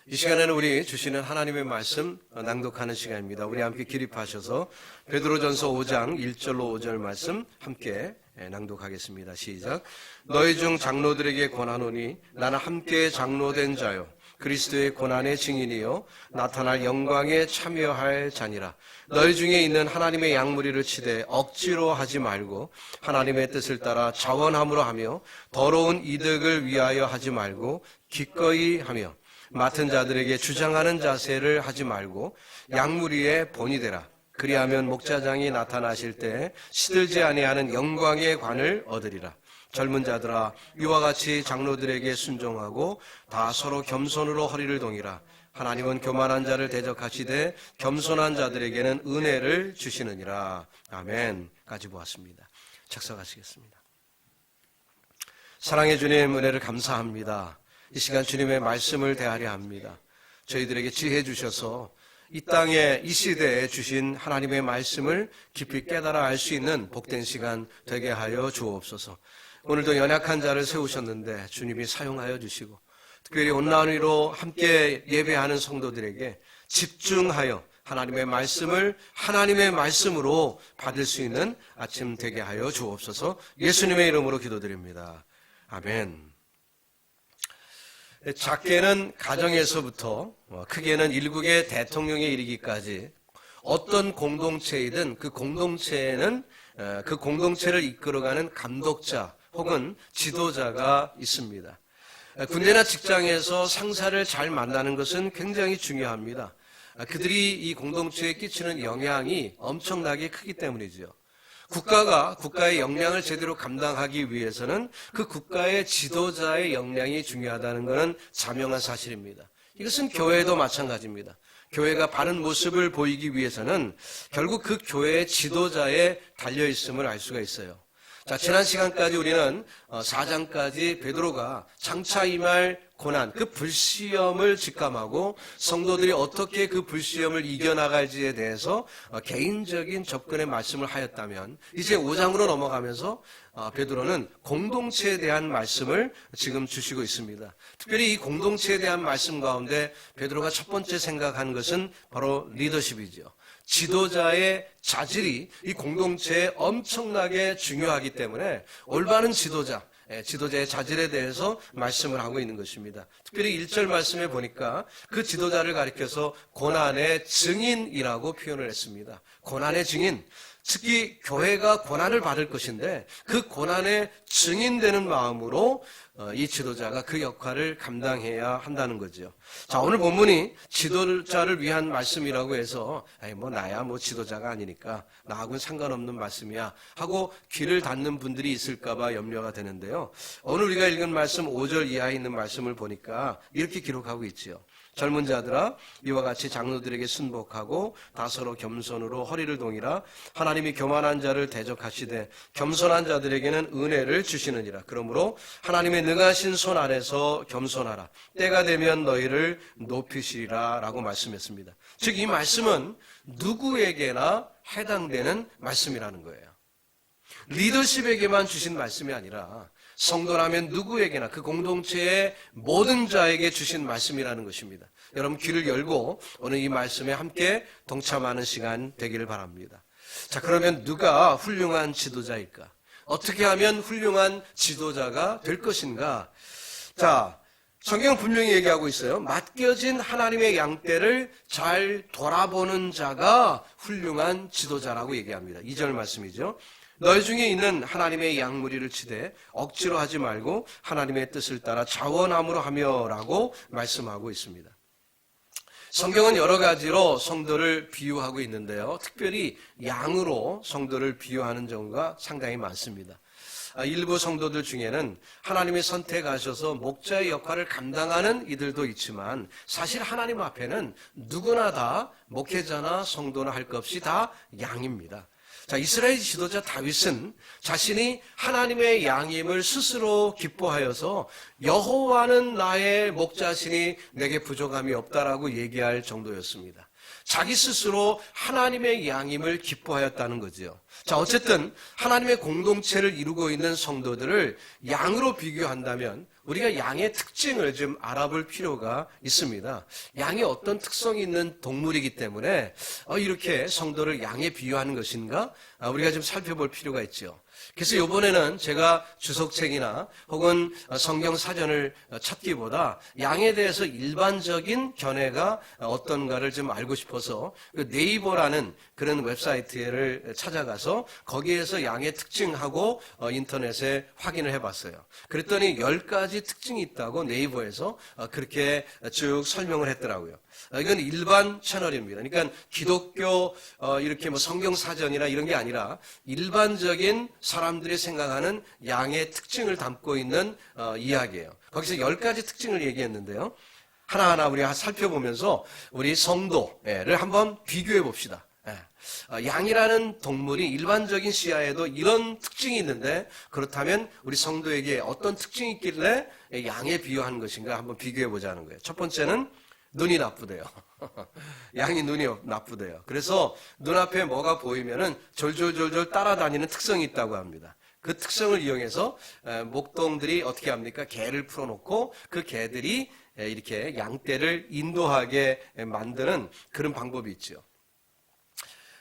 이 시간에는 우리 주시는 하나님의 말씀 낭독하는 시간입니다. 우리 함께 기립하셔서 베드로전서 5장 1절로 5절 말씀 함께 낭독하겠습니다. 시작. 너희 중 장로들에게 권하노니 나는 함께 장로된 자요 그리스도의 고난의 증인이요 나타날 영광에 참여할 자니라. 너희 중에 있는 하나님의 양무리를 치되 억지로 하지 말고 하나님의 뜻을 따라 자원함으로 하며 더러운 이득을 위하여 하지 말고 기꺼이 하며 맡은 자들에게 주장하는 자세를 하지 말고 양무리의 본이 되라. 그리하면 목자장이 나타나실 때 시들지 아니하는 영광의 관을 얻으리라. 젊은 자들아 이와 같이 장로들에게 순종하고 다 서로 겸손으로 허리를 동이라. 하나님은 교만한 자를 대적하시되 겸손한 자들에게는 은혜를 주시느니라. 아멘까지 보았습니다. 착석하시겠습니다. 사랑의 주님 은혜를 감사합니다. 이 시간 주님의 말씀을 대하려 합니다. 저희들에게 지혜 주셔서 이 땅에 이 시대에 주신 하나님의 말씀을 깊이 깨달아 알 수 있는 복된 시간 되게 하여 주옵소서. 오늘도 연약한 자를 세우셨는데 주님이 사용하여 주시고 특별히 온라인으로 함께 예배하는 성도들에게 집중하여 하나님의 말씀을 하나님의 말씀으로 받을 수 있는 아침 되게 하여 주옵소서. 예수님의 이름으로 기도드립니다. 아멘. 작게는 가정에서부터 크게는 일국의 대통령에 이르기까지 어떤 공동체이든 그 공동체에는 그 공동체를 이끌어가는 감독자 혹은 지도자가 있습니다. 군대나 직장에서 상사를 잘 만나는 것은 굉장히 중요합니다. 그들이 이 공동체에 끼치는 영향이 엄청나게 크기 때문이죠. 국가가 국가의 역량을 제대로 감당하기 위해서는 그 국가의 지도자의 역량이 중요하다는 것은 자명한 사실입니다. 이것은 교회도 마찬가지입니다. 교회가 바른 모습을 보이기 위해서는 결국 그 교회의 지도자에 달려있음을 알 수가 있어요. 자, 지난 시간까지 우리는 4장까지 베드로가 장차 임할 고난, 그 불시험을 직감하고 성도들이 어떻게 그 불시험을 이겨나갈지에 대해서 개인적인 접근의 말씀을 하였다면 이제 5장으로 넘어가면서 베드로는 공동체에 대한 말씀을 지금 주시고 있습니다. 특별히 이 공동체에 대한 말씀 가운데 베드로가 첫 번째 생각한 것은 바로 리더십이죠. 지도자의 자질이 이 공동체에 엄청나게 중요하기 때문에 올바른 지도자의 자질에 대해서 말씀을 하고 있는 것입니다. 특별히 1절 말씀에 보니까 그 지도자를 가리켜서 고난의 증인이라고 표현을 했습니다. 고난의 증인, 특히 교회가 고난을 받을 것인데 그 고난의 증인되는 마음으로 이 지도자가 그 역할을 감당해야 한다는 거죠. 자, 오늘 본문이 지도자를 위한 말씀이라고 해서 나야 지도자가 아니니까 나하고는 상관없는 말씀이야 하고 귀를 닫는 분들이 있을까봐 염려가 되는데요. 오늘 우리가 읽은 말씀 5절 이하에 있는 말씀을 보니까 이렇게 기록하고 있지요. 젊은 자들아 이와 같이 장로들에게 순복하고 다 서로 겸손으로 허리를 동이라. 하나님이 교만한 자를 대적하시되 겸손한 자들에게는 은혜를 주시느니라. 그러므로 하나님의 능하신 손 아래서 겸손하라. 때가 되면 너희를 높이시리라 라고 말씀했습니다. 즉 이 말씀은 누구에게나 해당되는 말씀이라는 거예요. 리더십에게만 주신 말씀이 아니라 성도라면 누구에게나 그 공동체의 모든 자에게 주신 말씀이라는 것입니다. 여러분 귀를 열고 오늘 이 말씀에 함께 동참하는 시간 되기를 바랍니다. 자, 그러면 누가 훌륭한 지도자일까? 어떻게 하면 훌륭한 지도자가 될 것인가? 자, 성경은 분명히 얘기하고 있어요. 맡겨진 하나님의 양떼를 잘 돌아보는 자가 훌륭한 지도자라고 얘기합니다. 2절 말씀이죠. 너희 중에 있는 하나님의 양무리를 치되 억지로 하지 말고 하나님의 뜻을 따라 자원함으로 하며 라고 말씀하고 있습니다. 성경은 여러 가지로 성도를 비유하고 있는데요. 특별히 양으로 성도를 비유하는 경우가 상당히 많습니다. 일부 성도들 중에는 하나님이 선택하셔서 목자의 역할을 감당하는 이들도 있지만 사실 하나님 앞에는 누구나 다 목회자나 성도나 할 것 없이 다 양입니다. 자, 이스라엘 지도자 다윗은 자신이 하나님의 양임을 스스로 기뻐하여서 여호와는 나의 목자시니 내게 부족함이 없다라고 얘기할 정도였습니다. 자기 스스로 하나님의 양임을 기뻐하였다는 거죠. 자, 어쨌든 하나님의 공동체를 이루고 있는 성도들을 양으로 비교한다면 우리가 양의 특징을 좀 알아볼 필요가 있습니다. 양이 어떤 특성이 있는 동물이기 때문에 이렇게 성도를 양에 비유하는 것인가? 우리가 좀 살펴볼 필요가 있죠. 그래서 이번에는 제가 주석책이나 혹은 성경 사전을 찾기보다 양에 대해서 일반적인 견해가 어떤가를 좀 알고 싶어서 네이버라는 그런 웹사이트를 찾아가서 거기에서 양의 특징하고 인터넷에 확인을 해봤어요. 그랬더니 10가지 특징이 있다고 네이버에서 그렇게 쭉 설명을 했더라고요. 이건 일반 채널입니다. 그러니까 기독교 이렇게 뭐 성경 사전이나 이런 게 아니라 일반적인 사람들이 생각하는 양의 특징을 담고 있는 이야기예요. 거기서 10가지 특징을 얘기했는데요. 하나하나 우리가 살펴보면서 우리 성도를 한번 비교해 봅시다. 양이라는 동물이 일반적인 시야에도 이런 특징이 있는데 그렇다면 우리 성도에게 어떤 특징이 있길래 양에 비유하는 것인가 한번 비교해 보자는 거예요. 첫 번째는 눈이 나쁘대요. 양이 눈이 나쁘대요. 그래서 눈앞에 뭐가 보이면은 졸졸졸졸 따라다니는 특성이 있다고 합니다. 그 특성을 이용해서 목동들이 어떻게 합니까? 개를 풀어놓고 그 개들이 이렇게 양떼를 인도하게 만드는 그런 방법이 있죠.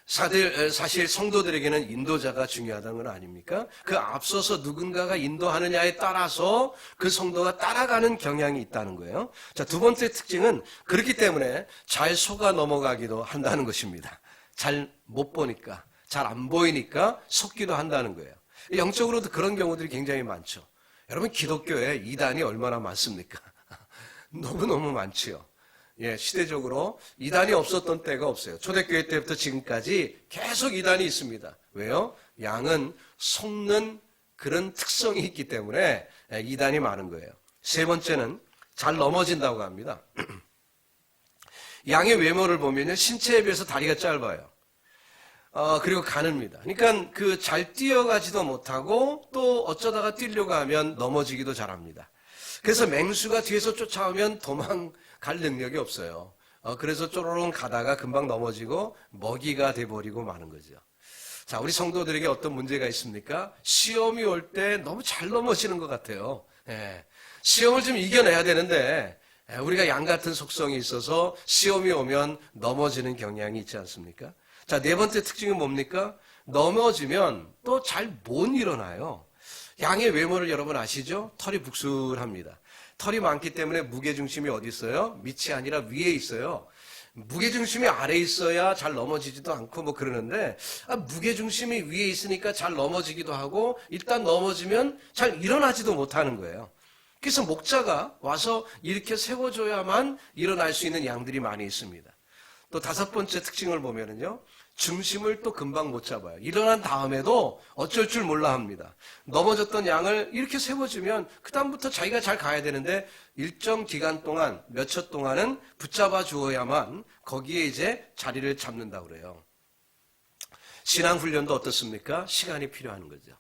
사실 성도들에게는 인도자가 중요하다는 건 아닙니까? 그 앞서서 누군가가 인도하느냐에 따라서 그 성도가 따라가는 경향이 있다는 거예요. 자, 두 번째 특징은 그렇기 때문에 잘 속아 넘어가기도 한다는 것입니다. 잘 못 보니까, 잘 안 보이니까 속기도 한다는 거예요. 영적으로도 그런 경우들이 굉장히 많죠. 여러분, 기독교에 이단이 얼마나 많습니까? 너무너무 많지요. 시대적으로 이단이 없었던 때가 없어요. 초대교회 때부터 지금까지 계속 이단이 있습니다. 왜요? 양은 속는 그런 특성이 있기 때문에 이단이 많은 거예요. 세 번째는 잘 넘어진다고 합니다. 양의 외모를 보면 신체에 비해서 다리가 짧아요. 그리고 가늡니다. 그러니까 그 잘 뛰어가지도 못하고 또 어쩌다가 뛰려고 하면 넘어지기도 잘합니다. 그래서 맹수가 뒤에서 쫓아오면 도망갈 능력이 없어요. 그래서 쪼로롱 가다가 금방 넘어지고 먹이가 돼버리고 마는 거죠. 자, 우리 성도들에게 어떤 문제가 있습니까? 시험이 올 때 너무 잘 넘어지는 것 같아요. 시험을 좀 이겨내야 되는데 우리가 양 같은 속성이 있어서 시험이 오면 넘어지는 경향이 있지 않습니까? 자, 네 번째 특징은 뭡니까? 넘어지면 또 잘 못 일어나요. 양의 외모를 여러분 아시죠? 털이 북술합니다. 털이 많기 때문에 무게중심이 어디 있어요? 밑이 아니라 위에 있어요. 무게중심이 아래에 있어야 잘 넘어지지도 않고 뭐 그러는데 무게중심이 위에 있으니까 잘 넘어지기도 하고 일단 넘어지면 잘 일어나지도 못하는 거예요. 그래서 목자가 와서 이렇게 세워줘야만 일어날 수 있는 양들이 많이 있습니다. 또 다섯 번째 특징을 보면은요. 중심을 또 금방 못 잡아요. 일어난 다음에도 어쩔 줄 몰라 합니다. 넘어졌던 양을 이렇게 세워주면 그다음부터 자기가 잘 가야 되는데 일정 기간 동안 몇 초 동안은 붙잡아 주어야만 거기에 이제 자리를 잡는다고 그래요. 신앙훈련도 어떻습니까? 시간이 필요한 거죠.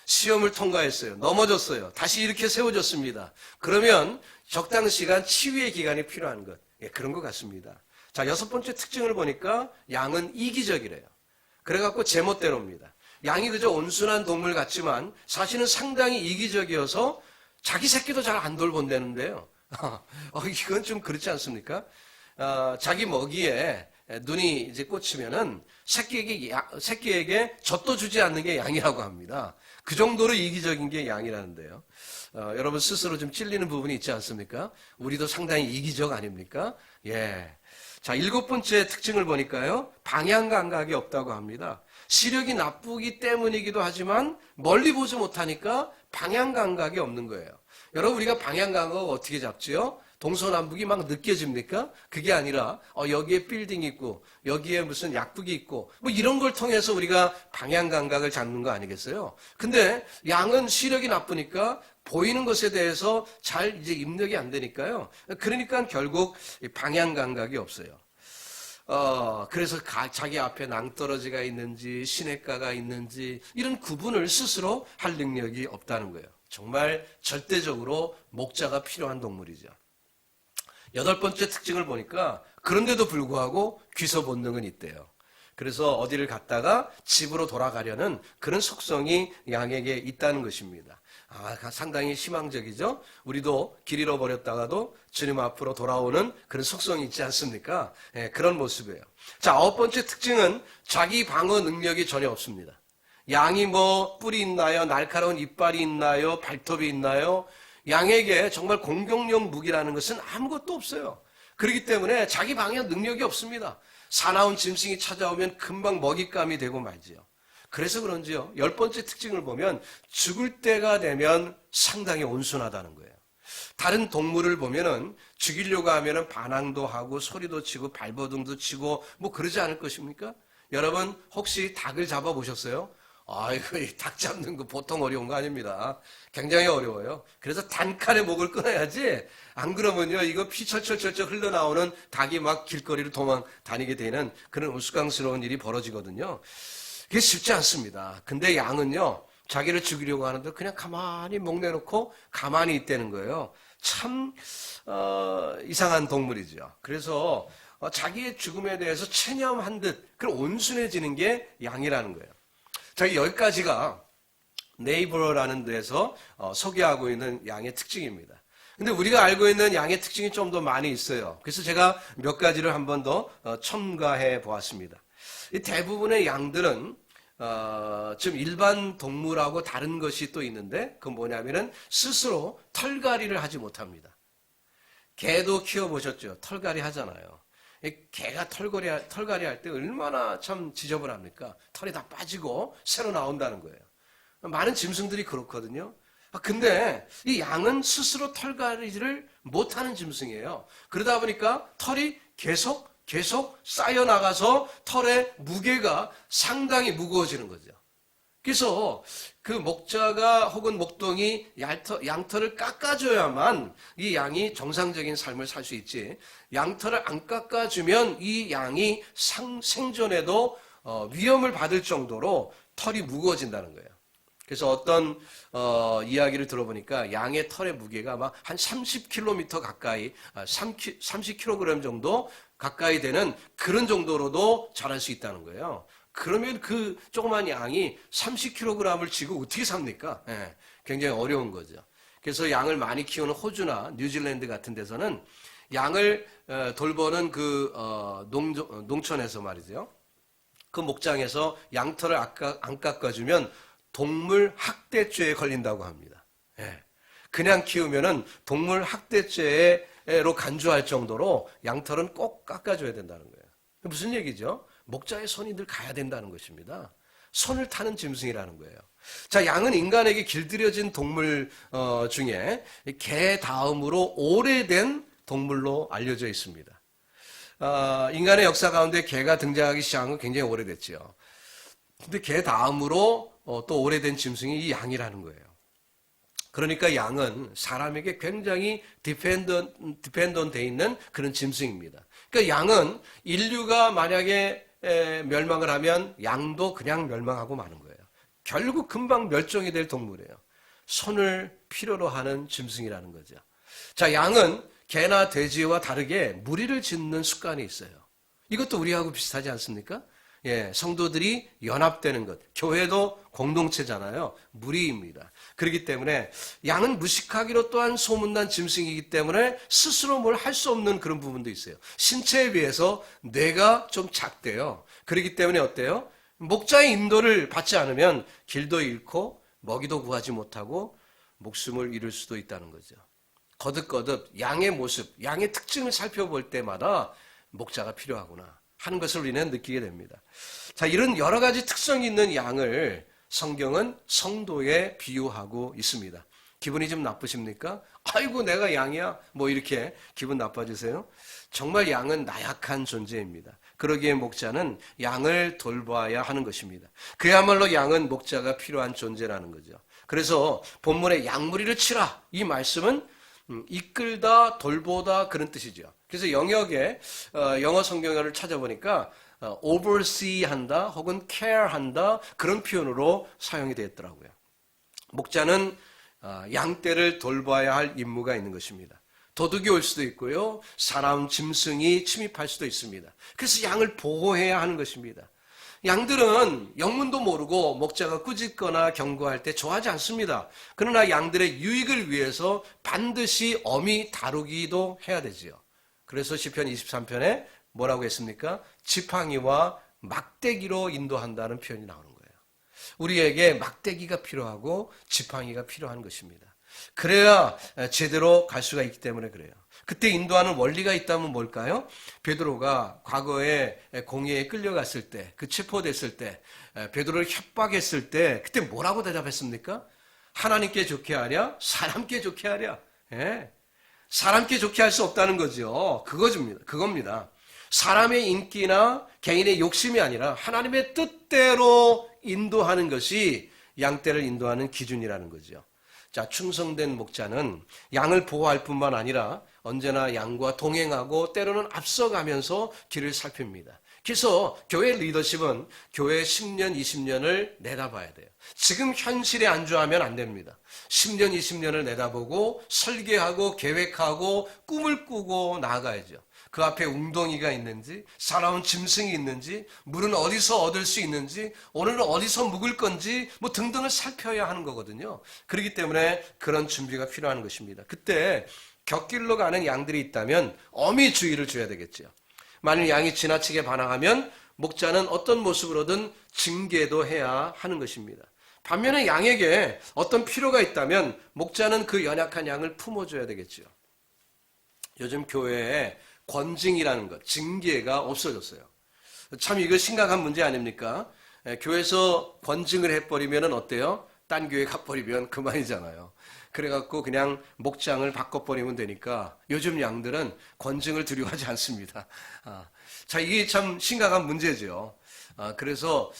시험을 통과했어요. 넘어졌어요. 다시 이렇게 세워졌습니다. 그러면 적당 시간 치유의 기간이 필요한 것. 그런 것 같습니다. 자, 여섯 번째 특징을 보니까 양은 이기적이래요. 그래갖고 제멋대로입니다. 양이 그저 온순한 동물 같지만 사실은 상당히 이기적이어서 자기 새끼도 잘 안 돌본다는데요. 이건 좀 그렇지 않습니까? 자기 먹이에 눈이 이제 꽂히면은 새끼에게 젖도 주지 않는 게 양이라고 합니다. 그 정도로 이기적인 게 양이라는데요. 여러분 스스로 좀 찔리는 부분이 있지 않습니까? 우리도 상당히 이기적 아닙니까? 자, 일곱 번째 특징을 보니까요. 방향 감각이 없다고 합니다. 시력이 나쁘기 때문이기도 하지만 멀리 보지 못하니까 방향 감각이 없는 거예요. 여러분 우리가 방향 감각을 어떻게 잡지요? 동서남북이 막 느껴집니까? 그게 아니라 여기에 빌딩이 있고 여기에 무슨 약국이 있고 뭐 이런 걸 통해서 우리가 방향 감각을 잡는 거 아니겠어요? 근데 양은 시력이 나쁘니까 보이는 것에 대해서 잘 이제 입력이 안 되니까요. 그러니까 결국 방향 감각이 없어요. 그래서 자기 앞에 낭떠러지가 있는지 시냇가가 있는지 이런 구분을 스스로 할 능력이 없다는 거예요. 정말 절대적으로 목자가 필요한 동물이죠. 여덟 번째 특징을 보니까 그런데도 불구하고 귀서 본능은 있대요. 그래서 어디를 갔다가 집으로 돌아가려는 그런 속성이 양에게 있다는 것입니다. 상당히 희망적이죠? 우리도 길 잃어버렸다가도 주님 앞으로 돌아오는 그런 속성이 있지 않습니까? 그런 모습이에요. 자, 9번째 특징은 자기 방어 능력이 전혀 없습니다. 양이 뭐 뿔이 있나요? 날카로운 이빨이 있나요? 발톱이 있나요? 양에게 정말 공격용 무기라는 것은 아무것도 없어요. 그렇기 때문에 자기 방어 능력이 없습니다. 사나운 짐승이 찾아오면 금방 먹잇감이 되고 말지요. 그래서 그런지요, 10번째 특징을 보면 죽을 때가 되면 상당히 온순하다는 거예요. 다른 동물을 보면은 죽이려고 하면은 반항도 하고 소리도 치고 발버둥도 치고 뭐 그러지 않을 것입니까? 여러분 혹시 닭을 잡아보셨어요? 아이고, 이 닭 잡는 거 보통 어려운 거 아닙니다. 굉장히 어려워요. 그래서 단칼에 목을 끊어야지, 안 그러면요, 이거 피 철철철철 흘러나오는 닭이 막 길거리를 도망 다니게 되는 그런 우스꽝스러운 일이 벌어지거든요. 그게 쉽지 않습니다. 근데 양은요, 자기를 죽이려고 하는데 그냥 가만히 목 내놓고 가만히 있다는 거예요. 참 이상한 동물이죠. 그래서 자기의 죽음에 대해서 체념한 듯 그런 온순해지는 게 양이라는 거예요. 자, 여기까지가 네이버라는 데서 소개하고 있는 양의 특징입니다. 근데 우리가 알고 있는 양의 특징이 좀 더 많이 있어요. 그래서 제가 몇 가지를 한 번 더 첨가해 보았습니다. 이 대부분의 양들은 지금 일반 동물하고 다른 것이 또 있는데, 그건 뭐냐면은 스스로 털갈이를 하지 못합니다. 개도 키워보셨죠? 털갈이 하잖아요. 개가 털갈이 할 때 얼마나 참 지저분합니까? 털이 다 빠지고 새로 나온다는 거예요. 많은 짐승들이 그렇거든요. 근데 이 양은 스스로 털갈이를 못하는 짐승이에요. 그러다 보니까 털이 계속 쌓여나가서 털의 무게가 상당히 무거워지는 거죠. 그래서 그 목자가 혹은 목동이 양털을 깎아줘야만 이 양이 정상적인 삶을 살 수 있지, 양털을 안 깎아주면 이 양이 생존에도 위험을 받을 정도로 털이 무거워진다는 거예요. 그래서 어떤 이야기를 들어보니까 양의 털의 무게가 막 한 30km 가까이, 30kg 정도 가까이 되는 그런 정도로도 자랄 수 있다는 거예요. 그러면 그 조그만 양이 30kg을 지고 어떻게 삽니까? 굉장히 어려운 거죠. 그래서 양을 많이 키우는 호주나 뉴질랜드 같은 데서는 양을 돌보는 그 농촌에서 말이죠, 그 목장에서 양털을 안 깎아주면 동물 학대죄에 걸린다고 합니다. 그냥 키우면은 동물 학대죄로 간주할 정도로 양털은 꼭 깎아줘야 된다는 거예요. 무슨 얘기죠? 목자의 손이 늘 가야 된다는 것입니다. 손을 타는 짐승이라는 거예요. 자, 양은 인간에게 길들여진 동물 중에 개 다음으로 오래된 동물로 알려져 있습니다. 인간의 역사 가운데 개가 등장하기 시작한 건 굉장히 오래됐죠. 근데 개 다음으로 또 오래된 짐승이 이 양이라는 거예요. 그러니까 양은 사람에게 굉장히 디펜던 돼 있는 그런 짐승입니다. 그러니까 양은 인류가 만약에 멸망을 하면 양도 그냥 멸망하고 마는 거예요. 결국 금방 멸종이 될 동물이에요. 손을 필요로 하는 짐승이라는 거죠. 자, 양은 개나 돼지와 다르게 무리를 짓는 습관이 있어요. 이것도 우리하고 비슷하지 않습니까? 성도들이 연합되는 것. 교회도 공동체잖아요. 무리입니다. 그렇기 때문에 양은 무식하기로 또한 소문난 짐승이기 때문에 스스로 뭘 할 수 없는 그런 부분도 있어요. 신체에 비해서 뇌가 좀 작대요. 그렇기 때문에 어때요? 목자의 인도를 받지 않으면 길도 잃고 먹이도 구하지 못하고 목숨을 잃을 수도 있다는 거죠. 거듭거듭 양의 모습, 양의 특징을 살펴볼 때마다 목자가 필요하구나 하는 것을 우리는 느끼게 됩니다. 자, 이런 여러 가지 특성이 있는 양을 성경은 성도에 비유하고 있습니다. 기분이 좀 나쁘십니까? 아이고, 내가 양이야. 뭐 이렇게 기분 나빠지세요? 정말 양은 나약한 존재입니다. 그러기에 목자는 양을 돌봐야 하는 것입니다. 그야말로 양은 목자가 필요한 존재라는 거죠. 그래서 본문에 양무리를 치라, 이 말씀은 이끌다, 돌보다 그런 뜻이죠. 그래서 영역에 영어 성경어를 찾아보니까 oversee 한다 혹은 care 한다 그런 표현으로 사용이 되었더라고요. 목자는 양떼를 돌봐야 할 임무가 있는 것입니다. 도둑이 올 수도 있고요, 사나운 짐승이 침입할 수도 있습니다. 그래서 양을 보호해야 하는 것입니다. 양들은 영문도 모르고 목자가 꾸짖거나 경고할 때 좋아하지 않습니다. 그러나 양들의 유익을 위해서 반드시 엄히 다루기도 해야 되지요. 그래서 시편 23편에 뭐라고 했습니까? 지팡이와 막대기로 인도한다는 표현이 나오는 거예요. 우리에게 막대기가 필요하고 지팡이가 필요한 것입니다. 그래야 제대로 갈 수가 있기 때문에 그래요. 그때 인도하는 원리가 있다면 뭘까요? 베드로가 과거에 공회에 끌려갔을 때, 그 체포됐을 때, 베드로를 협박했을 때 그때 뭐라고 대답했습니까? 하나님께 좋게 하랴? 사람께 좋게 하랴? 예. 사람께 좋게 할 수 없다는 거죠. 그겁니다. 사람의 인기나 개인의 욕심이 아니라 하나님의 뜻대로 인도하는 것이 양떼를 인도하는 기준이라는 거죠. 자, 충성된 목자는 양을 보호할 뿐만 아니라 언제나 양과 동행하고 때로는 앞서가면서 길을 살핍니다. 그래서 교회 리더십은 교회 10년, 20년을 내다봐야 돼요. 지금 현실에 안주하면 안 됩니다. 10년, 20년을 내다보고 설계하고 계획하고 꿈을 꾸고 나아가야죠. 그 앞에 웅덩이가 있는지, 살아온 짐승이 있는지, 물은 어디서 얻을 수 있는지, 오늘은 어디서 묵을 건지 뭐 등등을 살펴야 하는 거거든요. 그렇기 때문에 그런 준비가 필요한 것입니다. 그때 곁길로 가는 양들이 있다면 엄히 주의를 줘야 되겠죠. 만일 양이 지나치게 반항하면 목자는 어떤 모습으로든 징계도 해야 하는 것입니다. 반면에 양에게 어떤 필요가 있다면 목자는 그 연약한 양을 품어줘야 되겠죠. 요즘 교회에 권징이라는 것, 징계가 없어졌어요. 참 이거 심각한 문제 아닙니까? 교회에서 권징을 해버리면 어때요? 딴 교회 가버리면 그만이잖아요. 그래갖고 그냥 목장을 바꿔버리면 되니까 요즘 양들은 권징을 두려워하지 않습니다. 자, 이게 참 심각한 문제죠. 그래서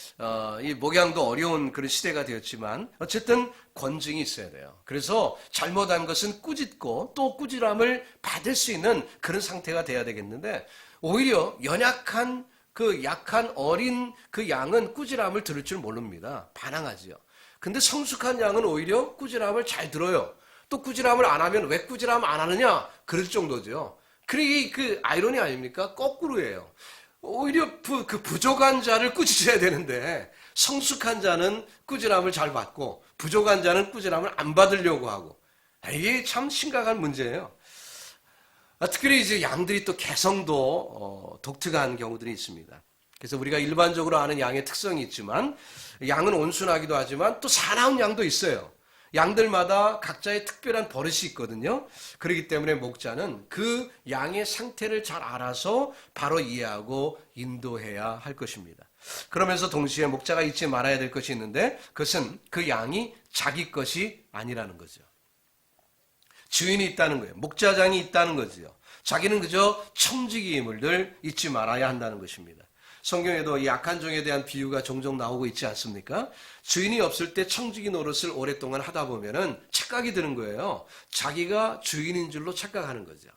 이 목양도 어려운 그런 시대가 되었지만 어쨌든 권징이 있어야 돼요. 그래서 잘못한 것은 꾸짖고 또 꾸지람을 받을 수 있는 그런 상태가 돼야 되겠는데 오히려 연약한 그 약한 어린 그 양은 꾸지람을 들을 줄 모릅니다. 반항하지요. 근데 성숙한 양은 오히려 꾸지람을 잘 들어요. 또 꾸지람을 안 하면 왜 꾸지람 안 하느냐? 그럴 정도죠. 그게 그 아이러니 아닙니까? 거꾸로예요. 오히려 그 부족한 자를 꾸짖어야 되는데 성숙한 자는 꾸지람을 잘 받고 부족한 자는 꾸지람을 안 받으려고 하고 이게 참 심각한 문제예요. 특별히 이제 양들이 또 개성도 독특한 경우들이 있습니다. 그래서 우리가 일반적으로 아는 양의 특성이 있지만 양은 온순하기도 하지만 또 사나운 양도 있어요. 양들마다 각자의 특별한 버릇이 있거든요. 그렇기 때문에 목자는 그 양의 상태를 잘 알아서 바로 이해하고 인도해야 할 것입니다. 그러면서 동시에 목자가 잊지 말아야 될 것이 있는데 그것은 그 양이 자기 것이 아니라는 거죠. 주인이 있다는 거예요. 목자장이 있다는 거죠. 자기는 그저 청지기임을 늘 잊지 말아야 한다는 것입니다. 성경에도 이 약한 종에 대한 비유가 종종 나오고 있지 않습니까? 주인이 없을 때 청지기 노릇을 오랫동안 하다 보면은 착각이 드는 거예요. 자기가 주인인 줄로 착각하는 거죠.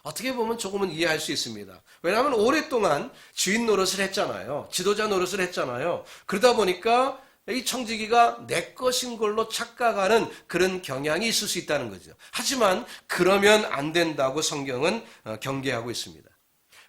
어떻게 보면 조금은 이해할 수 있습니다. 왜냐하면 오랫동안 주인 노릇을 했잖아요. 지도자 노릇을 했잖아요. 그러다 보니까 이 청지기가 내 것인 걸로 착각하는 그런 경향이 있을 수 있다는 거죠. 하지만 그러면 안 된다고 성경은 경계하고 있습니다.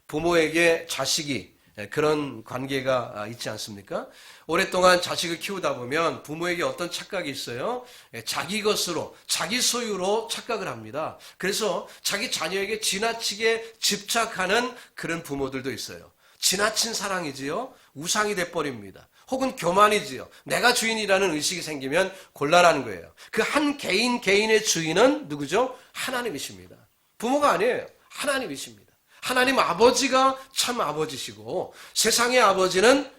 부모에게 자식이 그런 관계가 있지 않습니까? 오랫동안 자식을 키우다 보면 부모에게 어떤 착각이 있어요? 자기 것으로, 자기 소유로 착각을 합니다. 그래서 자기 자녀에게 지나치게 집착하는 그런 부모들도 있어요. 지나친 사랑이지요. 우상이 돼버립니다. 혹은 교만이지요. 내가 주인이라는 의식이 생기면 곤란한 거예요. 그 한 개인의 주인은 누구죠? 하나님이십니다. 부모가 아니에요. 하나님이십니다. 하나님 아버지가 참 아버지시고 세상의 아버지는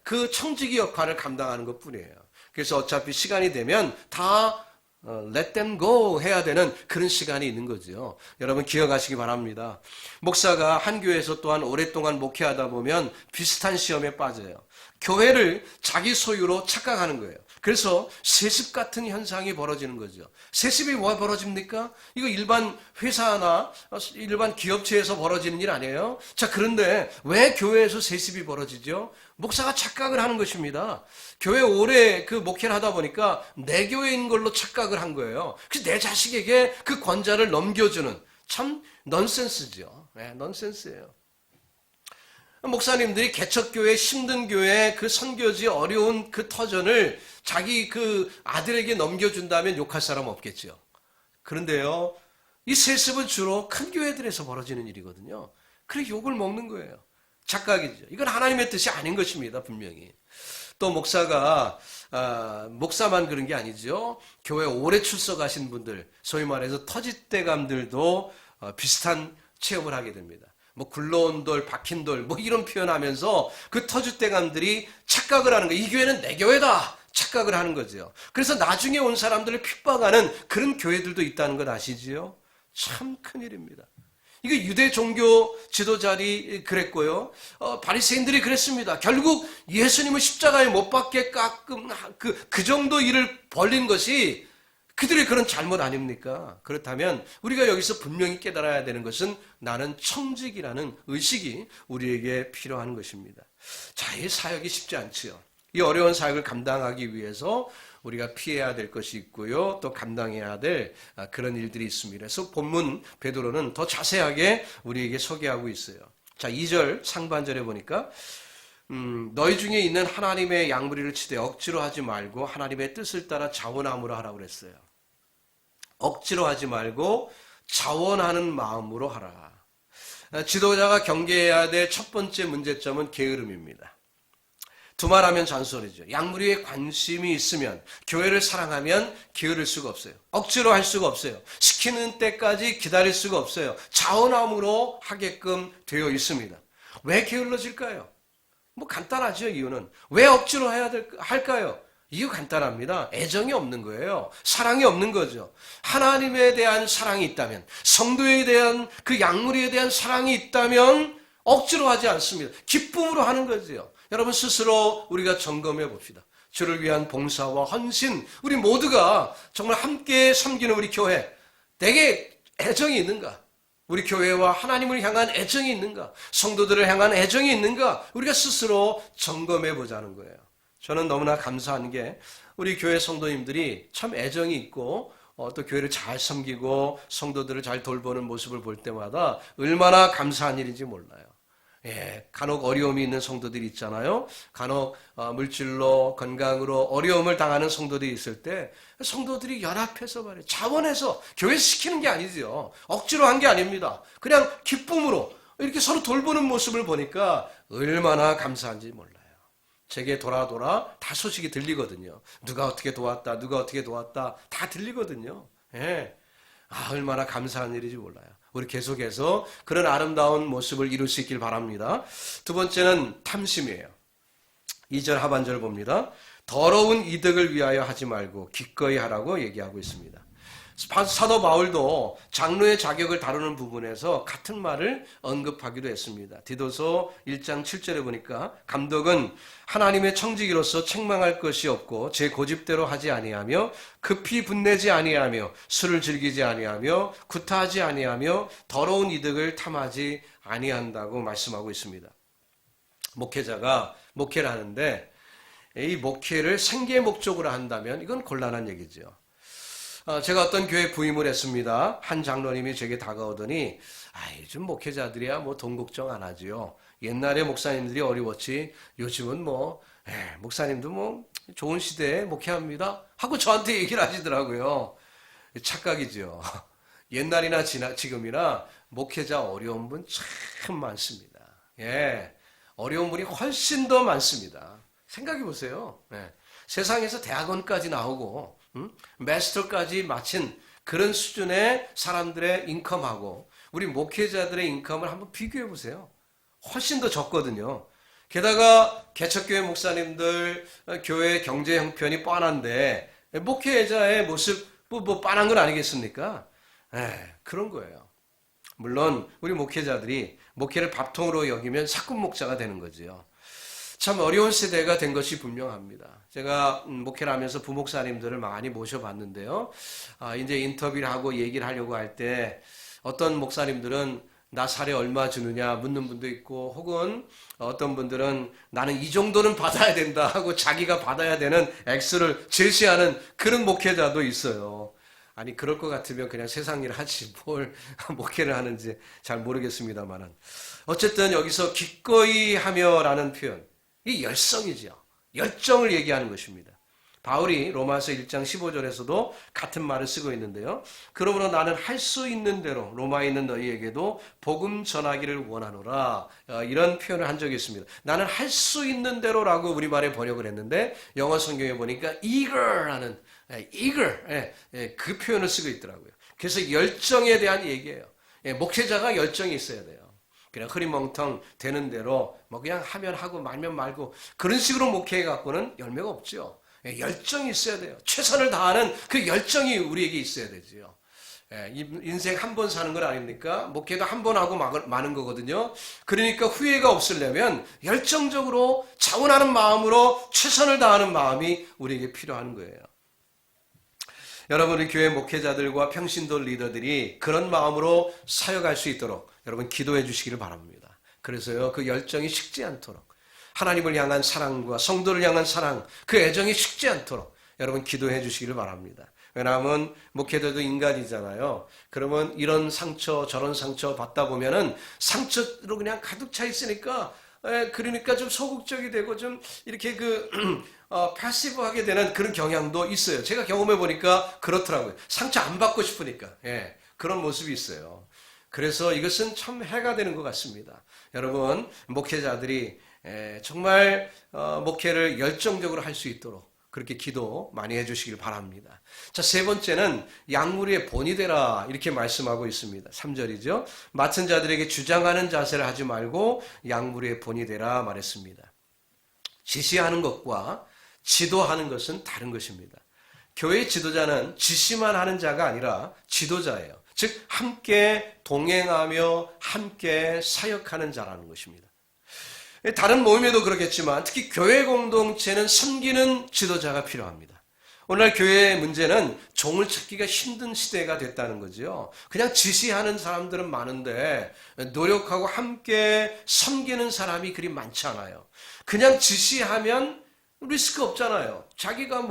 그 청지기 역할을 감당하는 것뿐이에요. 그래서 어차피 시간이 되면 다 let them go 해야 되는 그런 시간이 있는 거죠. 여러분 기억하시기 바랍니다. 목사가 한 교회에서 또한 오랫동안 목회하다 보면 비슷한 시험에 빠져요. 교회를 자기 소유로 착각하는 거예요. 그래서 세습 같은 현상이 벌어지는 거죠. 세습이 왜 벌어집니까? 이거 일반 회사나 일반 기업체에서 벌어지는 일 아니에요? 자, 그런데 왜 교회에서 세습이 벌어지죠? 목사가 착각을 하는 것입니다. 교회 오래 그 목회를 하다 보니까 내 교회인 걸로 착각을 한 거예요. 그래서 내 자식에게 그 권자를 넘겨주는 참 넌센스죠. 넌센스예요. 목사님들이 개척교회, 힘든 교회, 그 선교지 어려운 그 터전을 자기 그 아들에게 넘겨준다면 욕할 사람 없겠죠. 그런데요, 이 세습은 주로 큰 교회들에서 벌어지는 일이거든요. 그래 욕을 먹는 거예요. 착각이죠. 이건 하나님의 뜻이 아닌 것입니다, 분명히. 또 목사가 목사만 그런 게 아니죠. 교회 오래 출석하신 분들, 소위 말해서 터줏대감들도 비슷한 체험을 하게 됩니다. 뭐 굴러온 돌, 박힌 돌, 뭐 이런 표현하면서 그 터줏대감들이 착각을 하는 거예요. 이 교회는 내 교회다. 착각을 하는 거죠. 그래서 나중에 온 사람들을 핍박하는 그런 교회들도 있다는 것 아시지요? 참 큰일입니다. 이거 유대 종교 지도자들이 그랬고요. 바리새인들이 그랬습니다. 결국 예수님을 십자가에 못 박게 깎은 그 정도 일을 벌린 것이 그들의 그런 잘못 아닙니까? 그렇다면 우리가 여기서 분명히 깨달아야 되는 것은 나는 청직이라는 의식이 우리에게 필요한 것입니다. 자, 이 사역이 쉽지 않지요. 이 어려운 사역을 감당하기 위해서 우리가 피해야 될 것이 있고요. 또 감당해야 될 그런 일들이 있습니다. 그래서 본문 베드로는 더 자세하게 우리에게 소개하고 있어요. 자, 2절 상반절에 보니까 너희 중에 있는 하나님의 양무리를 치되 억지로 하지 말고 하나님의 뜻을 따라 자원함으로 하라고 그랬어요. 억지로 하지 말고 자원하는 마음으로 하라. 지도자가 경계해야 될 첫 번째 문제점은 게으름입니다. 두말하면 잔소리죠. 양무리에 관심이 있으면, 교회를 사랑하면 게으를 수가 없어요. 억지로 할 수가 없어요. 시키는 때까지 기다릴 수가 없어요. 자원함으로 하게끔 되어 있습니다. 왜 게을러질까요? 뭐 간단하죠, 이유는. 왜 억지로 할까요? 이유 간단합니다. 애정이 없는 거예요. 사랑이 없는 거죠. 하나님에 대한 사랑이 있다면, 성도에 대한 그 양무리에 대한 사랑이 있다면 억지로 하지 않습니다. 기쁨으로 하는 거죠. 여러분 스스로 우리가 점검해 봅시다. 주를 위한 봉사와 헌신, 우리 모두가 정말 함께 섬기는 우리 교회, 내게 애정이 있는가? 우리 교회와 하나님을 향한 애정이 있는가? 성도들을 향한 애정이 있는가? 우리가 스스로 점검해 보자는 거예요. 저는 너무나 감사한 게 우리 교회 성도님들이 참 애정이 있고 또 교회를 잘 섬기고 성도들을 잘 돌보는 모습을 볼 때마다 얼마나 감사한 일인지 몰라요. 예, 간혹 어려움이 있는 성도들이 있잖아요. 간혹 물질로 건강으로 어려움을 당하는 성도들이 있을 때 성도들이 연합해서 말이에요. 자원해서 교회 시키는 게 아니죠. 억지로 한 게 아닙니다. 그냥 기쁨으로 이렇게 서로 돌보는 모습을 보니까 얼마나 감사한지 몰라요. 제게 돌아 다 소식이 들리거든요. 누가 어떻게 도왔다, 누가 어떻게 도왔다 다 들리거든요. 예. 얼마나 감사한 일인지 몰라요. 우리 계속해서 그런 아름다운 모습을 이룰 수 있길 바랍니다. 두 번째는 탐심이에요. 2절 하반절 봅니다. 더러운 이득을 위하여 하지 말고 기꺼이 하라고 얘기하고 있습니다. 사도 바울도 장로의 자격을 다루는 부분에서 같은 말을 언급하기도 했습니다. 디도서 1장 7절에 보니까 감독은 하나님의 청지기로서 책망할 것이 없고 제 고집대로 하지 아니하며 급히 분내지 아니하며 술을 즐기지 아니하며 구타하지 아니하며 더러운 이득을 탐하지 아니한다고 말씀하고 있습니다. 목회자가 목회를 하는데 이 목회를 생계 목적으로 한다면 이건 곤란한 얘기죠. 제가 어떤 교회 부임을 했습니다. 한 장로님이 제게 다가오더니 요즘 목회자들이야 뭐 돈 걱정 안 하지요. 옛날에 목사님들이 어려웠지 요즘은 목사님도 뭐 좋은 시대에 목회합니다 하고 저한테 얘기를 하시더라고요. 착각이죠. 옛날이나 지금이나 목회자 어려운 분 참 많습니다. 예, 어려운 분이 훨씬 더 많습니다. 생각해 보세요. 예. 세상에서 대학원까지 나오고 마스터까지 마친 그런 수준의 사람들의 인컴하고 우리 목회자들의 인컴을 한번 비교해 보세요. 훨씬 더 적거든요. 게다가 개척교회 목사님들 교회 경제 형편이 뻔한데 목회자의 모습 뭐 뻔한 건 아니겠습니까? 그런 거예요. 물론 우리 목회자들이 목회를 밥통으로 여기면 사꾼 목자가 되는 거지요. 참 어려운 세대가 된 것이 분명합니다. 제가 목회를 하면서 부목사님들을 많이 모셔봤는데요. 이제 인터뷰를 하고 얘기를 하려고 할 때 어떤 목사님들은 나 사례 얼마 주느냐 묻는 분도 있고 혹은 어떤 분들은 나는 이 정도는 받아야 된다 하고 자기가 받아야 되는 액수를 제시하는 그런 목회자도 있어요. 아니 그럴 것 같으면 그냥 세상 일 하지 뭘 목회를 하는지 잘 모르겠습니다만은 어쨌든 여기서 기꺼이 하며라는 표현, 이 열성이죠. 열정을 얘기하는 것입니다. 바울이 로마서 1장 15절에서도 같은 말을 쓰고 있는데요. 그러므로 나는 할 수 있는 대로 로마에 있는 너희에게도 복음 전하기를 원하노라. 이런 표현을 한 적이 있습니다. 나는 할 수 있는 대로라고 우리말에 번역을 했는데 영어 성경에 보니까 eager라는 eager 그 표현을 쓰고 있더라고요. 그래서 열정에 대한 얘기예요. 목회자가 열정이 있어야 돼요. 그냥 흐리멍텅 되는 대로 뭐 그냥 하면 하고 말면 말고 그런 식으로 목회해 갖고는 열매가 없죠. 열정이 있어야 돼요. 최선을 다하는 그 열정이 우리에게 있어야 되지요. 인생 한 번 사는 건 아닙니까? 목회도 한 번 하고 마는 거거든요. 그러니까 후회가 없으려면 열정적으로 자원하는 마음으로 최선을 다하는 마음이 우리에게 필요한 거예요. 여러분, 우리 교회 목회자들과 평신도 리더들이 그런 마음으로 사역할 수 있도록 여러분 기도해 주시기를 바랍니다. 그래서요, 그 열정이 식지 않도록 하나님을 향한 사랑과 성도를 향한 사랑, 그 애정이 식지 않도록 여러분 기도해 주시기를 바랍니다. 왜냐하면 목회자도 인간이잖아요. 그러면 이런 상처 저런 상처 받다 보면은 상처로 그냥 가득 차 있으니까 그러니까 좀 소극적이 되고 좀 이렇게 패시브하게 되는 그런 경향도 있어요. 제가 경험해 보니까 그렇더라고요. 상처 안 받고 싶으니까 그런 모습이 있어요. 그래서 이것은 참 해가 되는 것 같습니다. 여러분 목회자들이 정말 목회를 열정적으로 할 수 있도록 그렇게 기도 많이 해주시길 바랍니다. 자, 세 번째는 약물의 본이 되라 이렇게 말씀하고 있습니다. 3절이죠. 맡은 자들에게 주장하는 자세를 하지 말고 약물의 본이 되라 말했습니다. 지시하는 것과 지도하는 것은 다른 것입니다. 교회 지도자는 지시만 하는 자가 아니라 지도자예요. 즉 함께 동행하며 함께 사역하는 자라는 것입니다. 다른 모임에도 그렇겠지만 특히 교회 공동체는 섬기는 지도자가 필요합니다. 오늘날 교회의 문제는 종을 찾기가 힘든 시대가 됐다는 거죠. 그냥 지시하는 사람들은 많은데 노력하고 함께 섬기는 사람이 그리 많지 않아요. 그냥 지시하면 리스크 없잖아요. 자기가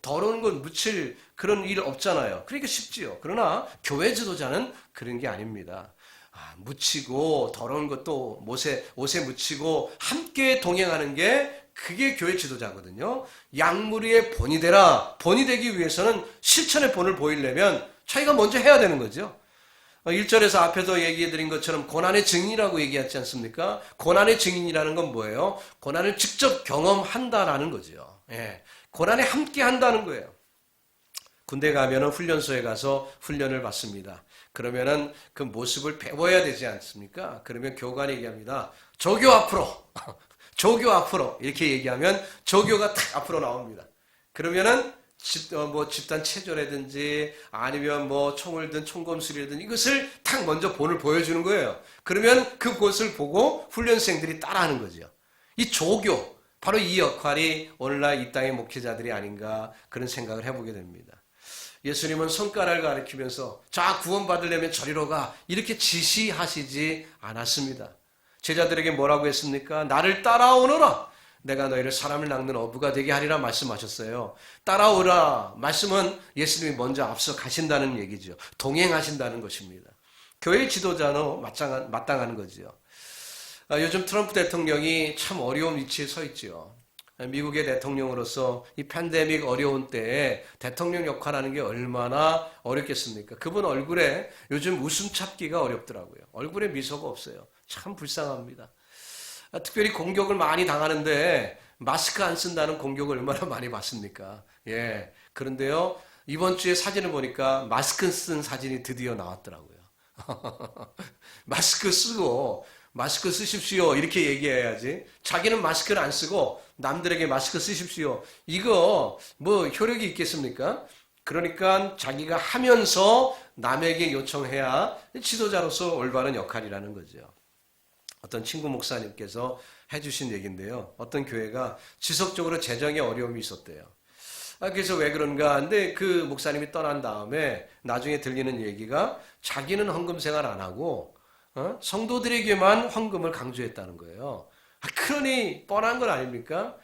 더러운 건 묻힐 그런 일 없잖아요. 그러니까 쉽지요. 그러나 교회 지도자는 그런 게 아닙니다. 묻히고 더러운 것도 옷에 묻히고 함께 동행하는 게 그게 교회 지도자거든요. 약물의 본이 되라. 본이 되기 위해서는 실천의 본을 보이려면 자기가 먼저 해야 되는 거죠. 1절에서 앞에서 얘기해 드린 것처럼 고난의 증인이라고 얘기하지 않습니까? 고난의 증인이라는 건 뭐예요? 고난을 직접 경험한다라는 거죠. 고난에 함께 한다는 거예요. 군대 가면은 훈련소에 가서 훈련을 받습니다. 그러면은 그 모습을 배워야 되지 않습니까? 그러면 교관이 얘기합니다. 조교 앞으로, 조교 앞으로 이렇게 얘기하면 조교가 탁 앞으로 나옵니다. 그러면은 집단 체조라든지 아니면 총을 든 총검술이라든지 이것을 탁 먼저 본을 보여주는 거예요. 그러면 그곳을 보고 훈련생들이 따라하는 거죠. 이 조교, 바로 이 역할이 오늘날 이 땅의 목회자들이 아닌가 그런 생각을 해보게 됩니다. 예수님은 손가락을 가리키면서 자 구원받으려면 저리로 가 이렇게 지시하시지 않았습니다. 제자들에게 뭐라고 했습니까? 나를 따라오너라. 내가 너희를 사람을 낚는 어부가 되게 하리라 말씀하셨어요. 따라오라 말씀은 예수님이 먼저 앞서 가신다는 얘기죠. 동행하신다는 것입니다. 교회 지도자는 마땅한 거죠. 요즘 트럼프 대통령이 참 어려운 위치에 서 있죠. 미국의 대통령으로서 이 팬데믹 어려운 때에 대통령 역할하는 게 얼마나 어렵겠습니까? 그분 얼굴에 요즘 웃음 찾기가 어렵더라고요. 얼굴에 미소가 없어요. 참 불쌍합니다. 특별히 공격을 많이 당하는데 마스크 안 쓴다는 공격을 얼마나 많이 받습니까? 그런데요, 이번 주에 사진을 보니까 마스크 쓴 사진이 드디어 나왔더라고요. 마스크 쓰십시오. 이렇게 얘기해야지. 자기는 마스크를 안 쓰고 남들에게 마스크 쓰십시오. 이거 효력이 있겠습니까? 그러니까 자기가 하면서 남에게 요청해야 지도자로서 올바른 역할이라는 거죠. 어떤 친구 목사님께서 해주신 얘기인데요. 어떤 교회가 지속적으로 재정에 어려움이 있었대요. 그래서 왜 그런가? 근데 그 목사님이 떠난 다음에 나중에 들리는 얘기가 자기는 헌금 생활 안 하고 성도들에게만 헌금을 강조했다는 거예요. 그러니 뻔한 건 아닙니까?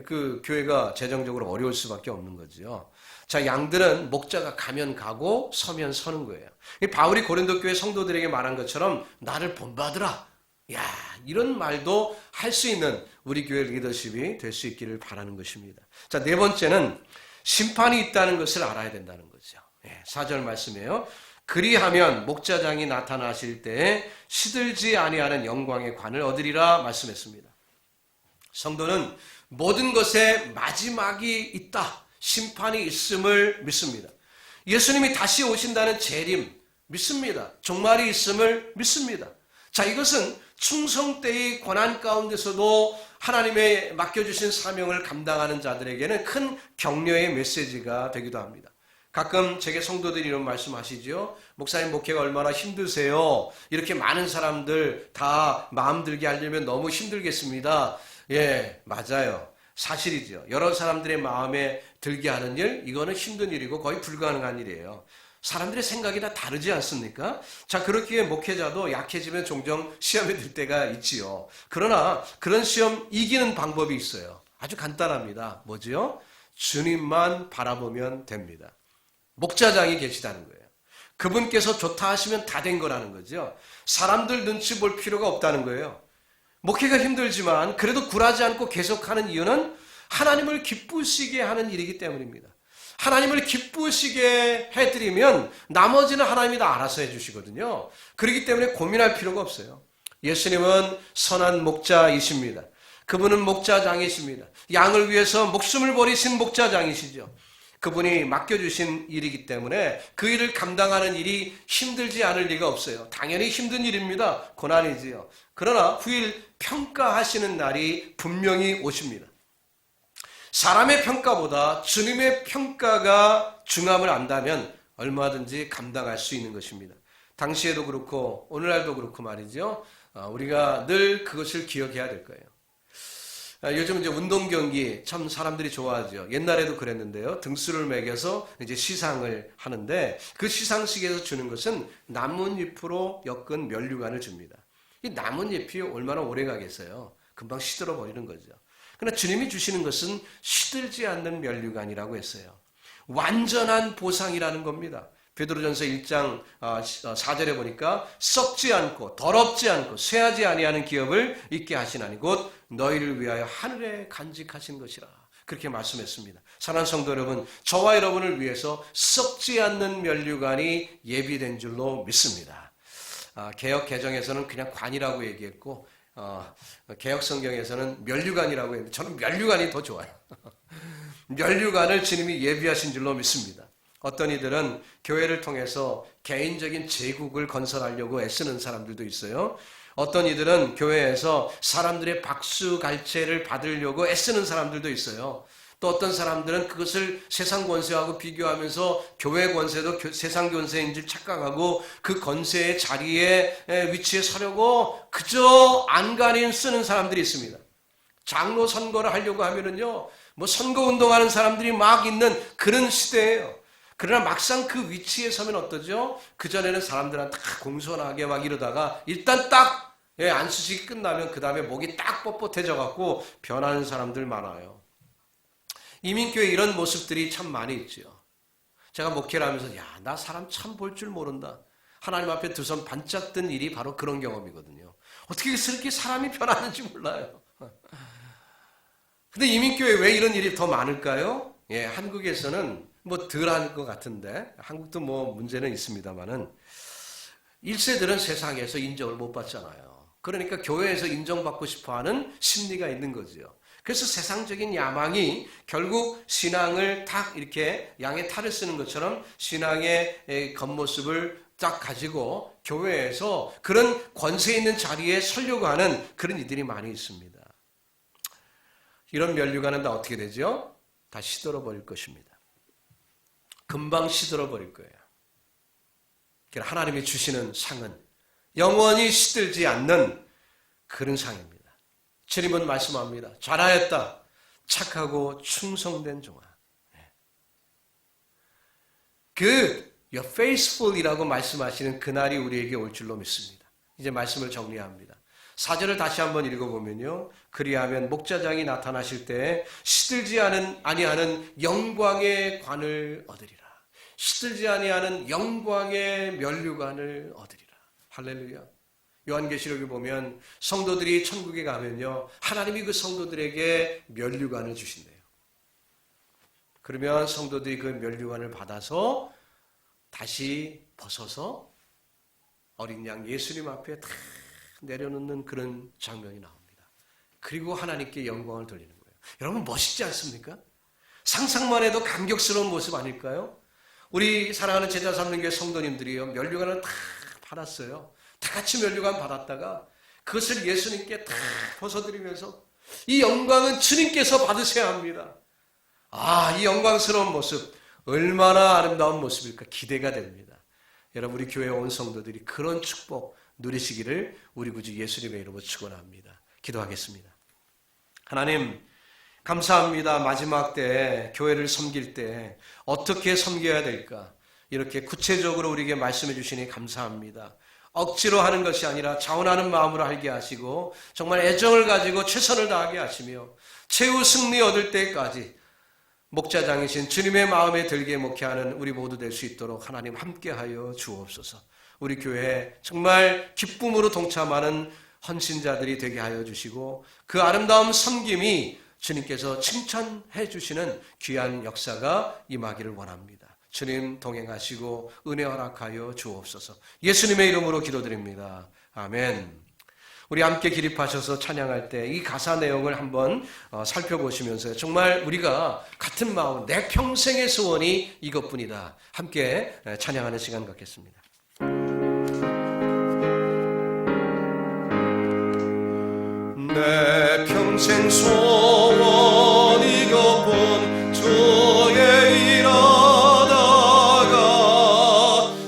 그 교회가 재정적으로 어려울 수밖에 없는 거죠. 자, 양들은 목자가 가면 가고 서면 서는 거예요. 바울이 고린도 교회 성도들에게 말한 것처럼 나를 본받으라. 야, 이런 말도 할 수 있는 우리 교회 리더십이 될 수 있기를 바라는 것입니다. 자, 네 번째는 심판이 있다는 것을 알아야 된다는 거죠. 4절 말씀이에요. 그리하면 목자장이 나타나실 때에 시들지 아니하는 영광의 관을 얻으리라 말씀했습니다. 성도는 모든 것에 마지막이 있다. 심판이 있음을 믿습니다. 예수님이 다시 오신다는 재림 믿습니다. 종말이 있음을 믿습니다. 자, 이것은 충성 때의 고난 가운데서도 하나님의 맡겨주신 사명을 감당하는 자들에게는 큰 격려의 메시지가 되기도 합니다. 가끔 제게 성도들이 이런 말씀하시죠. 목사님 목회가 얼마나 힘드세요. 이렇게 많은 사람들 다 마음 들게 하려면 너무 힘들겠습니다. 예, 맞아요. 사실이죠. 여러 사람들의 마음에 들게 하는 일, 이거는 힘든 일이고 거의 불가능한 일이에요. 사람들의 생각이 다 다르지 않습니까? 자, 그렇기에 목회자도 약해지면 종종 시험에 들 때가 있지요. 그러나 그런 시험 이기는 방법이 있어요. 아주 간단합니다. 뭐지요? 주님만 바라보면 됩니다. 목자장이 계시다는 거예요. 그분께서 좋다 하시면 다 된 거라는 거죠. 사람들 눈치 볼 필요가 없다는 거예요. 목회가 힘들지만 그래도 굴하지 않고 계속하는 이유는 하나님을 기쁘시게 하는 일이기 때문입니다. 하나님을 기쁘시게 해드리면 나머지는 하나님이 다 알아서 해주시거든요. 그렇기 때문에 고민할 필요가 없어요. 예수님은 선한 목자이십니다. 그분은 목자장이십니다. 양을 위해서 목숨을 버리신 목자장이시죠. 그분이 맡겨주신 일이기 때문에 그 일을 감당하는 일이 힘들지 않을 리가 없어요. 당연히 힘든 일입니다. 고난이지요. 그러나 후일 평가하시는 날이 분명히 오십니다. 사람의 평가보다 주님의 평가가 중함을 안다면 얼마든지 감당할 수 있는 것입니다. 당시에도 그렇고 오늘날도 그렇고 말이죠. 우리가 늘 그것을 기억해야 될 거예요. 요즘 이제 운동 경기 참 사람들이 좋아하죠. 옛날에도 그랬는데요. 등수를 매겨서 이제 시상을 하는데 그 시상식에서 주는 것은 나뭇잎으로 엮은 면류관을 줍니다. 이 나뭇잎이 얼마나 오래 가겠어요. 금방 시들어 버리는 거죠. 그러나 주님이 주시는 것은 시들지 않는 면류관이라고 했어요. 완전한 보상이라는 겁니다. 베드로전서 1장 4절에 보니까 썩지 않고 더럽지 않고 쇠하지 아니하는 기업을 있게 하시나니 곧 너희를 위하여 하늘에 간직하신 것이라. 그렇게 말씀했습니다. 사랑하는 성도 여러분, 저와 여러분을 위해서 썩지 않는 면류관이 예비된 줄로 믿습니다. 개역 개정에서는 그냥 관이라고 얘기했고 개역 성경에서는 면류관이라고 했는데 저는 면류관이 더 좋아요. 면류관을 주님이 예비하신 줄로 믿습니다. 어떤 이들은 교회를 통해서 개인적인 제국을 건설하려고 애쓰는 사람들도 있어요. 어떤 이들은 교회에서 사람들의 박수갈채를 받으려고 애쓰는 사람들도 있어요. 또 어떤 사람들은 그것을 세상 권세하고 비교하면서 교회 권세도 세상 권세인 줄 착각하고 그 권세의 자리에 위치에 서려고 그저 안간힘 쓰는 사람들이 있습니다. 장로 선거를 하려고 하면은요, 뭐 선거 운동하는 사람들이 막 있는 그런 시대예요. 그러나 막상 그 위치에 서면 어떠죠? 그전에는 사람들한테 다 공손하게 막 이러다가 일단 딱 안수식이 끝나면 그 다음에 목이 딱 뻣뻣해져 갖고 변하는 사람들 많아요. 이민교회 이런 모습들이 참 많이 있죠. 제가 목회를 하면서 나 사람 참 볼 줄 모른다. 하나님 앞에 두 손 반짝 뜬 일이 바로 그런 경험이거든요. 어떻게 그렇게 사람이 변하는지 몰라요. 근데 이민교회 왜 이런 일이 더 많을까요? 한국에서는 뭐 덜한 것 같은데 한국도 뭐 문제는 있습니다만은 1세들은 세상에서 인정을 못 받잖아요. 그러니까 교회에서 인정받고 싶어하는 심리가 있는 거죠. 그래서 세상적인 야망이 결국 신앙을 딱 이렇게 양의 탈을 쓰는 것처럼 신앙의 겉모습을 딱 가지고 교회에서 그런 권세 있는 자리에 서려고 하는 그런 이들이 많이 있습니다. 이런 면류관은 다 어떻게 되죠? 다 시들어 버릴 것입니다. 금방 시들어 버릴 거예요. 하나님이 주시는 상은 영원히 시들지 않는 그런 상입니다. 주님은 말씀합니다. 잘하였다. 착하고 충성된 종아. Good, you're faithful이라고 말씀하시는 그날이 우리에게 올 줄로 믿습니다. 이제 말씀을 정리합니다. 4절을 다시 한번 읽어보면요. 그리하면 목자장이 나타나실 때 시들지 아니하는 영광의 관을 얻으리라. 시들지 아니하는 영광의 면류관을 얻으리라. 할렐루야. 요한계시록에 보면 성도들이 천국에 가면요, 하나님이 그 성도들에게 면류관을 주신대요. 그러면 성도들이 그 면류관을 받아서 다시 벗어서 어린 양 예수님 앞에 다 내려놓는 그런 장면이 나옵니다. 그리고 하나님께 영광을 돌리는 거예요. 여러분, 멋있지 않습니까? 상상만 해도 감격스러운 모습 아닐까요? 우리 사랑하는 제자삼령교회 성도님들이요, 면류관을 다 받았어요. 다 같이 면류관 받았다가 그것을 예수님께 다 벗어드리면서 이 영광은 주님께서 받으셔야 합니다. 이 영광스러운 모습, 얼마나 아름다운 모습일까 기대가 됩니다. 여러분, 우리 교회 온 성도들이 그런 축복 누리시기를 우리 구주 예수님의 이름으로 축원합니다. 기도하겠습니다. 하나님, 감사합니다. 마지막 때 교회를 섬길 때 어떻게 섬겨야 될까, 이렇게 구체적으로 우리에게 말씀해 주시니 감사합니다. 억지로 하는 것이 아니라 자원하는 마음으로 알게 하시고 정말 애정을 가지고 최선을 다하게 하시며 최후 승리 얻을 때까지 목자장이신 주님의 마음에 들게 목회하는 우리 모두 될 수 있도록 하나님 함께하여 주옵소서. 우리 교회에 정말 기쁨으로 동참하는 헌신자들이 되게 하여 주시고 그 아름다운 섬김이 주님께서 칭찬해 주시는 귀한 역사가 임하기를 원합니다. 주님 동행하시고 은혜 허락하여 주옵소서. 예수님의 이름으로 기도드립니다. 아멘. 우리 함께 기립하셔서 찬양할 때 이 가사 내용을 한번 살펴보시면서 정말 우리가 같은 마음, 내 평생의 소원이 이것뿐이다, 함께 찬양하는 시간 갖겠습니다. 내 평생 소원 이것뿐, 주의 일하다가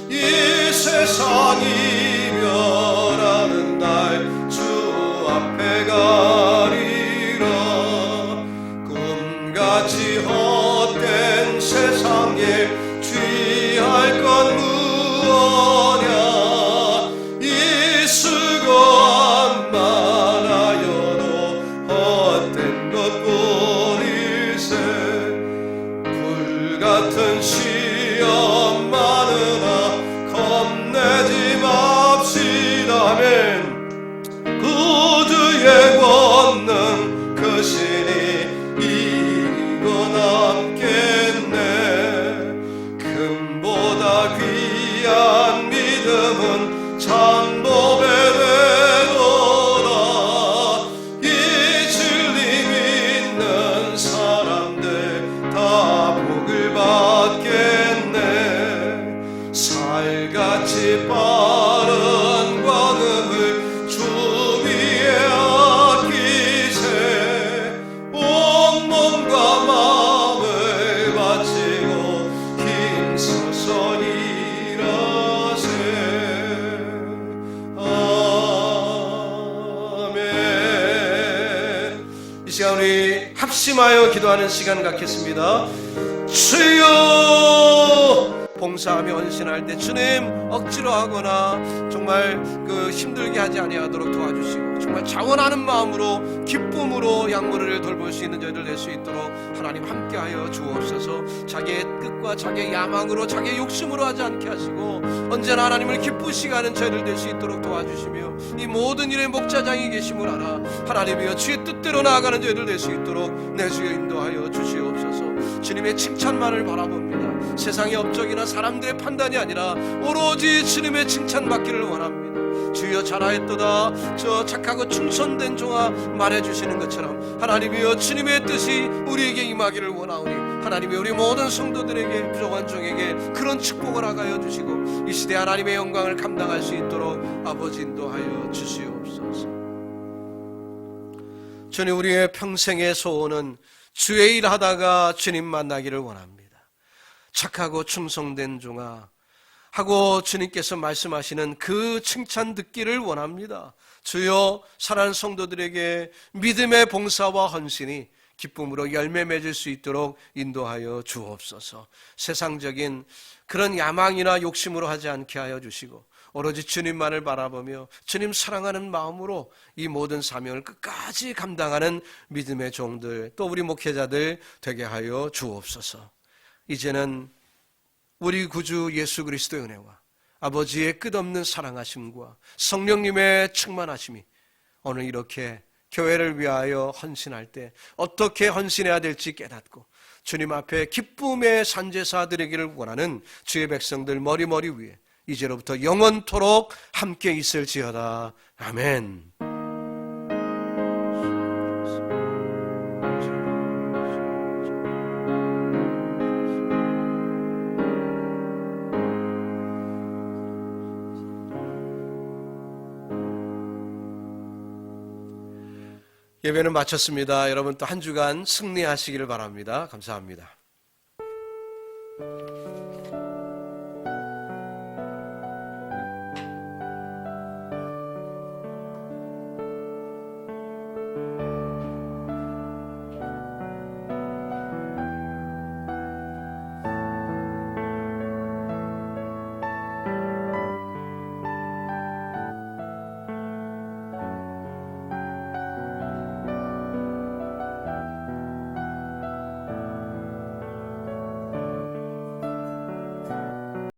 이 세상이 변하는 날 주 앞에 가리라. 꿈같이 헛된 세상에 취할 건 무엇냐, 이 수고한 많아여도 헛된 것뿐일세. 불같은 시험 많으나 겁내지 맙시다. 아멘. 구주의 권능 그 신이 이고 남겠네. 금보다 귀한 믿음은 참복의 되도다. 이 진리 믿는 사람들 다 복을 받겠네. 살같이 빠른 광음을 주 위에 아끼세. 온몸과 마음을 바치고 힘써서 일하세. 아멘. 이 시간 우리 합심하여 기도하는 시간 갖겠습니다. 주여, 봉사하며 헌신할 때 주님 억지로 하거나 정말 힘들게 하지 아니하도록 도와주시고 정말 자원하는 마음으로 기쁨으로 양무리를 돌볼 수 있는 저희들 될 수 있도록 하나님 함께하여 주옵소서. 자기의 뜻과 자기의 야망으로 자기의 욕심으로 하지 않게 하시고 언제나 하나님을 기쁘시게 하는 저희들 될 수 있도록 도와주시며 이 모든 일의 목자장이 계심을 알아 하나님이여 주의 뜻대로 나아가는 저희들 될 수 있도록 내 주여 인도하여 주시옵소서. 주님의 칭찬만을 바라봅니다. 세상의 업적이나 사람들의 판단이 아니라 오로지 주님의 칭찬받기를 원합니다. 주여 잘하였도다, 저 착하고 충성된 종아 말해주시는 것처럼 하나님이여 주님의 뜻이 우리에게 임하기를 원하오니 하나님이 우리 모든 성도들에게 부족한 종에게 그런 축복을 하여 주시고 이 시대 하나님의 영광을 감당할 수 있도록 아버지 인도하여 주시옵소서. 주님, 우리의 평생의 소원은 주의 일 하다가 주님 만나기를 원합니다. 착하고 충성된 종아 하고 주님께서 말씀하시는 그 칭찬 듣기를 원합니다. 주여, 사랑하는 성도들에게 믿음의 봉사와 헌신이 기쁨으로 열매 맺을 수 있도록 인도하여 주옵소서. 세상적인 그런 야망이나 욕심으로 하지 않게 하여 주시고 오로지 주님만을 바라보며 주님 사랑하는 마음으로 이 모든 사명을 끝까지 감당하는 믿음의 종들, 또 우리 목회자들 되게 하여 주옵소서. 이제는 우리 구주 예수 그리스도의 은혜와 아버지의 끝없는 사랑하심과 성령님의 충만하심이 오늘 이렇게 교회를 위하여 헌신할 때 어떻게 헌신해야 될지 깨닫고 주님 앞에 기쁨의 산제사 드리기를 원하는 주의 백성들 머리머리 위에 이제로부터 영원토록 함께 있을지어다. 아멘. 예배는 마쳤습니다. 여러분 또 한 주간 승리하시기를 바랍니다. 감사합니다.